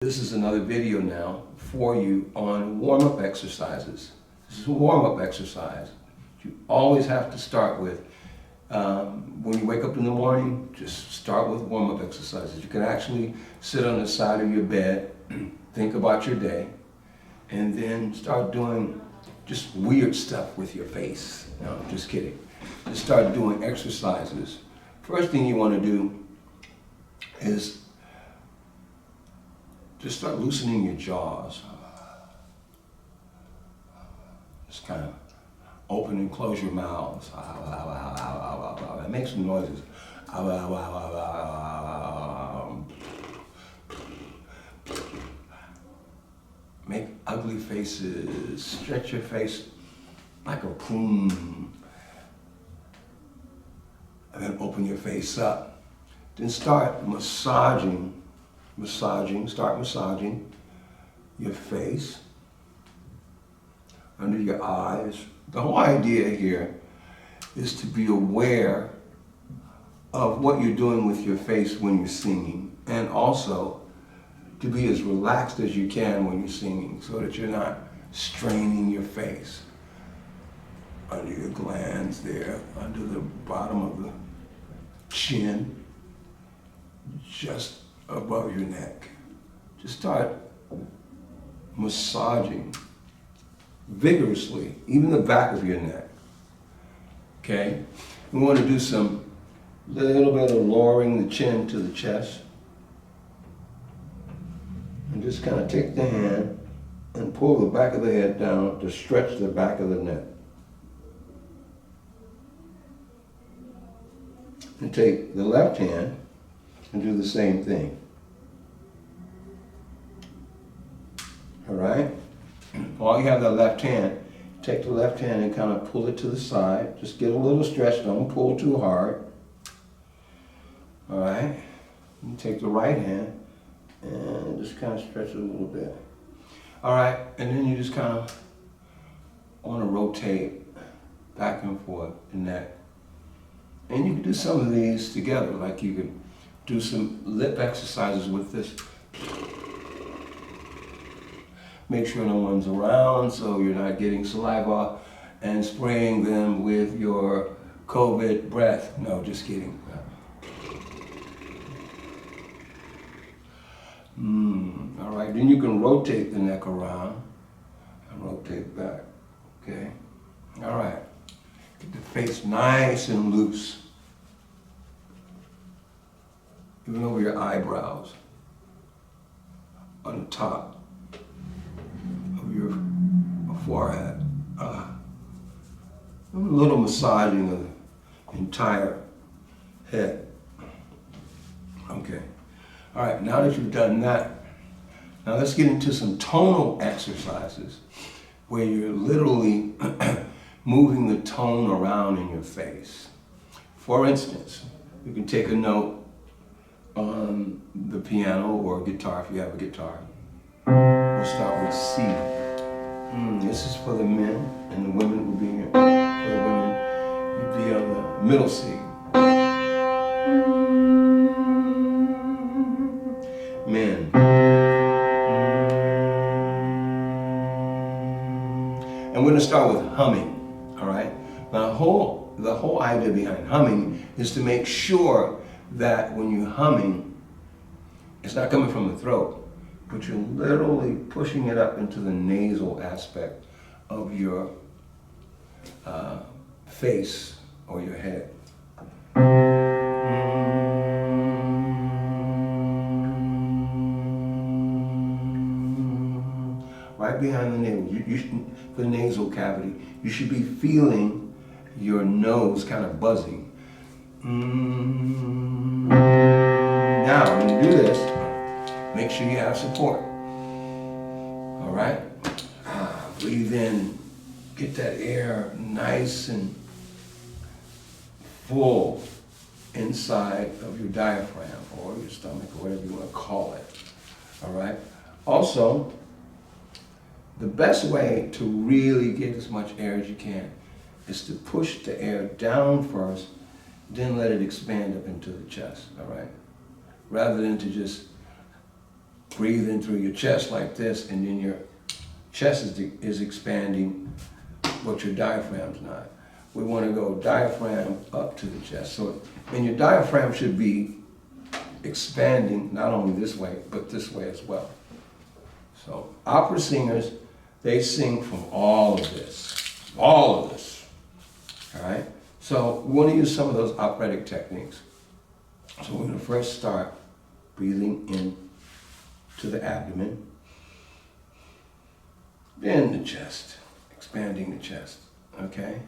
This is another video now for you on warm-up exercises. This is a warm-up exercise. You always have to start with, when you wake up in the morning, just start with warm-up exercises. You can actually sit on the side of your bed, think about your day, and then start doing just weird stuff with your face. No, just kidding. Just start doing exercises. First thing you want to do is just start loosening your jaws. Just kind of open and close your mouths. And make some noises. Make ugly faces. Stretch your face like a prune. And then open your face up. Then start massaging. Start massaging your face, under your eyes. The whole idea here is to be aware of what you're doing with your face when you're singing, and also to be as relaxed as you can when you're singing so that you're not straining your face. Under your glands there, under the bottom of the chin, just above your neck. Just start massaging vigorously, even the back of your neck. Okay? We want to do some little bit of lowering the chin to the chest. And just kind of take the hand and pull the back of the head down to stretch the back of the neck. And take the left hand and do the same thing. All right? While you have that left hand, take the left hand and kind of pull it to the side. Just get a little stretch, don't pull too hard. All right? And take the right hand and just kind of stretch it a little bit. All right, and then you just kind of want to rotate back and forth the neck. And you can do some of these together, like you can do some lip exercises with this. Make sure no one's around so you're not getting saliva and spraying them with your COVID breath. No, just kidding. All right, then you can rotate the neck around and rotate back, okay? All right, get the face nice and loose. Even over your eyebrows, on the top of your forehead. A little massaging of the entire head. Okay. All right, now that you've done that, now let's get into some tonal exercises where you're literally moving the tone around in your face. For instance, you can take a note on the piano or guitar if you have a guitar. We'll start with C. This is for the men, and the women will be here. For the women, you'd be on the middle C. Men. And we're going to start with humming, all right? Now, the whole idea behind humming is to make sure that when you're humming, it's not coming from the throat, but you're literally pushing it up into the nasal aspect of your face or your head. Right behind the navel, the nasal cavity, you should be feeling your nose kind of buzzing. Now, when you do this, make sure you have support. All right? Breathe in. Get that air nice and full inside of your diaphragm or your stomach or whatever you want to call it. All right? Also, the best way to really get as much air as you can is to push the air down first, then let it expand up into the chest, all right? Rather than to just breathe in through your chest like this, and then your chest is expanding, but your diaphragm's not. We want to go diaphragm up to the chest. So, and your diaphragm should be expanding not only this way, but this way as well. So opera singers, they sing from all of this, all right? So we want to use some of those operatic techniques. So we're going to first start breathing in to the abdomen, then the chest, expanding the chest, okay?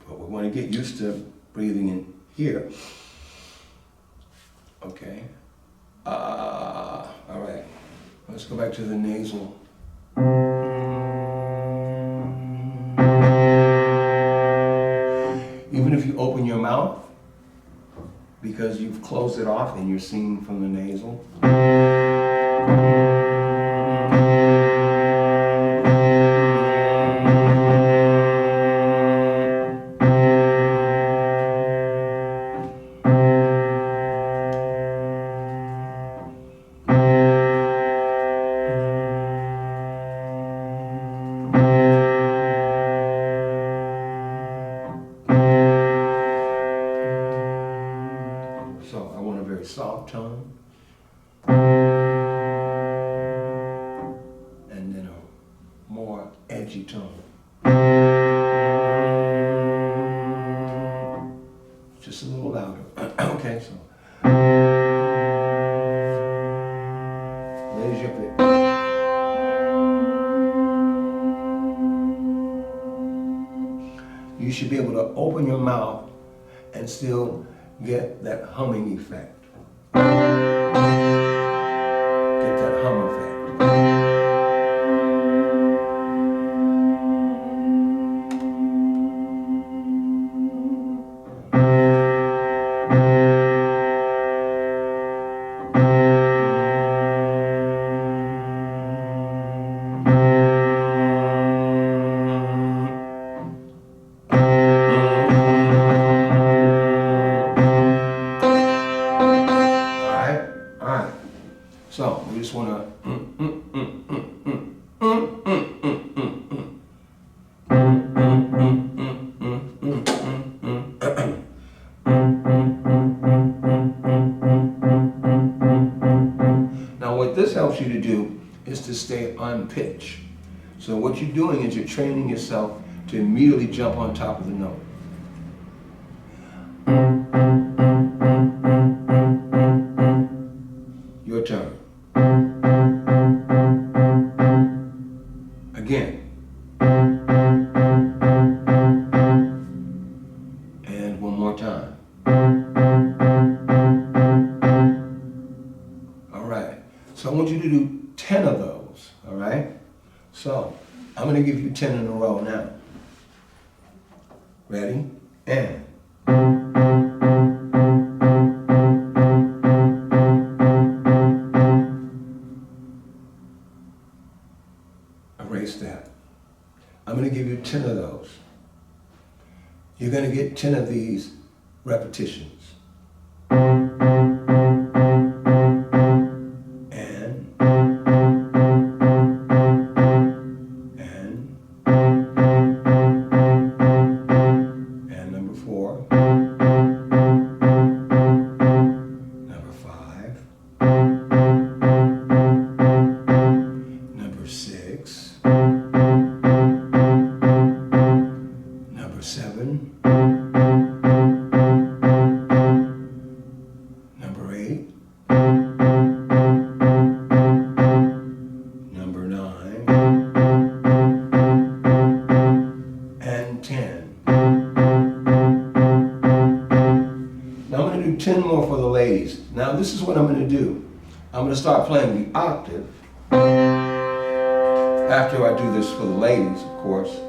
But we want to get used to breathing in here, okay? All right, let's go back to the nasal. Even if you open your mouth, because you've closed it off and you're singing from the nasal. So I want a very soft tone, and then a more edgy tone. Just a little louder. Okay, so raise your pitch. You should be able to open your mouth and still get that humming effect. Get that hum effect. All right. So we just want to. Now, what this helps you to do is to stay on pitch. So what you're doing is you're training yourself to immediately jump on top of the note. Your turn. Again. And one more time. All right. So I want you to do 10 of those, all right? So I'm going to give you 10 in a row now. Ready? And. Erase that. I'm going to give you 10 of those. You're going to get 10 of these repetitions. And number 4. Number 5. Number 6. Number 7. Number 8. Number 9. And 10. Now I'm going to do 10 more for the ladies. Now this is what I'm going to do. I'm going to start playing the octave. After I do this for the ladies, of course.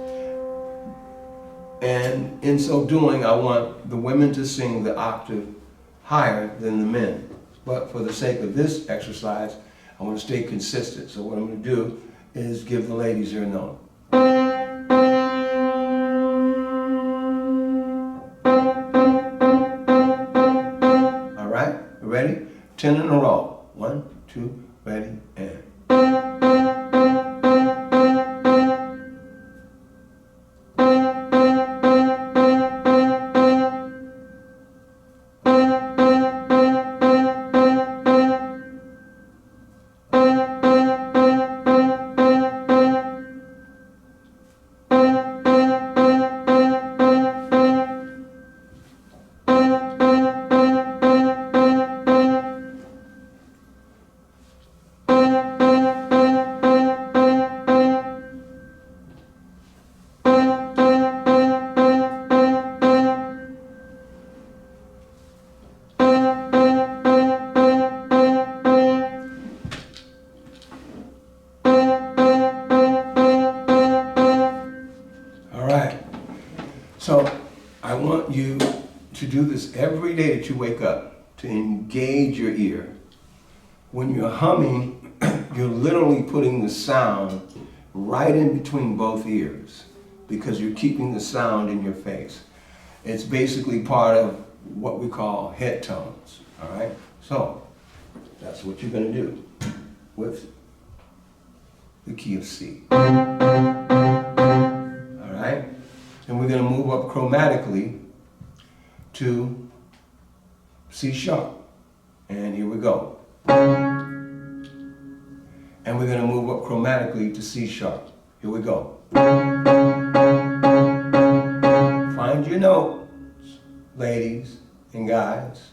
And in so doing, I want the women to sing the octave higher than the men. But for the sake of this exercise, I want to stay consistent. So what I'm going to do is give the ladies their note. All right, you ready? 10 in a row. 1, 2, Ready? And. So I want you to do this every day that you wake up, to engage your ear. When you're humming, you're literally putting the sound right in between both ears because you're keeping the sound in your face. It's basically part of what we call head tones, all right? So that's what you're going to do with the key of C. All right? And we're going to move up chromatically to C sharp. And here we go. And we're going to move up chromatically to C sharp. Here we go. Find your notes, ladies and guys.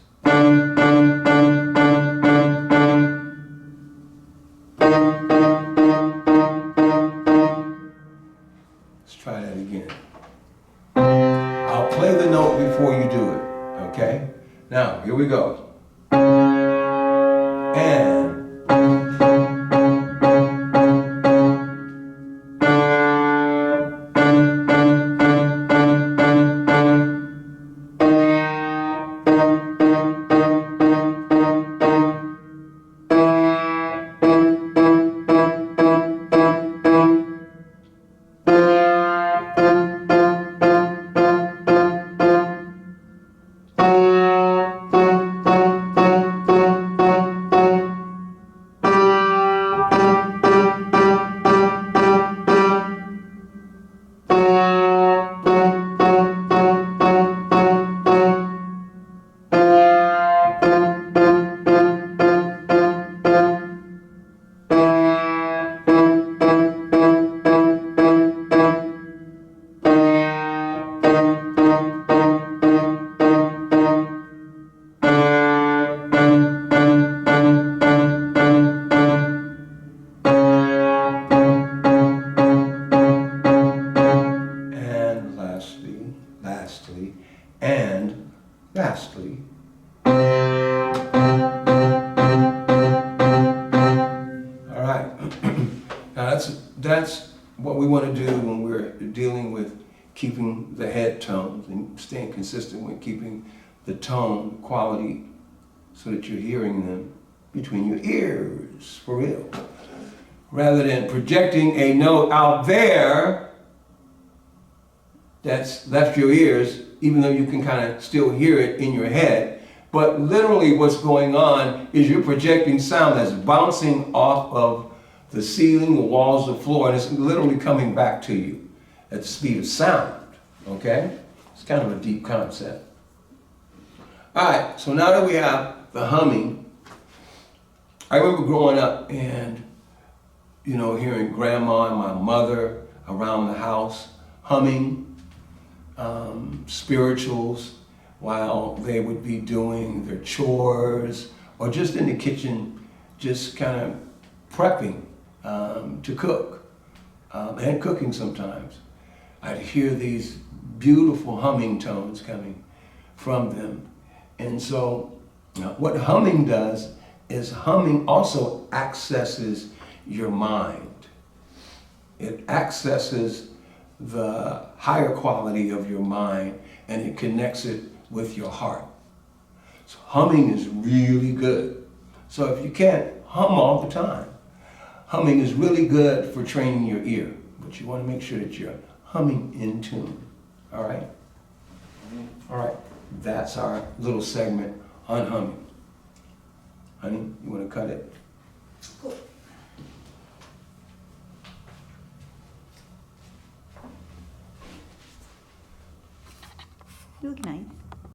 Let's try that again. I'll play the note before you do it, okay? Now, here we go. And. Lastly, all right. Now that's what we want to do when we're dealing with keeping the head tones and staying consistent with keeping the tone quality so that you're hearing them between your ears, for real. Rather than projecting a note out there that's left your ears, even though you can kind of still hear it in your head. But literally what's going on is you're projecting sound that's bouncing off of the ceiling, the walls, the floor, and it's literally coming back to you at the speed of sound, okay? It's kind of a deep concept. All right, so now that we have the humming, I remember growing up and, you know, hearing grandma and my mother around the house humming spirituals while they would be doing their chores or just in the kitchen, just kind of prepping to cook and cooking sometimes. I'd hear these beautiful humming tones coming from them. And so what humming does is humming also accesses your mind. It accesses the higher quality of your mind and it connects it with your heart. So humming is really good. So if you can't hum all the time, humming is really good for training your ear, but you want to make sure that you're humming in tune. All right? All right. That's our little segment on humming. Honey, you want to cut it? Cool. You look nice.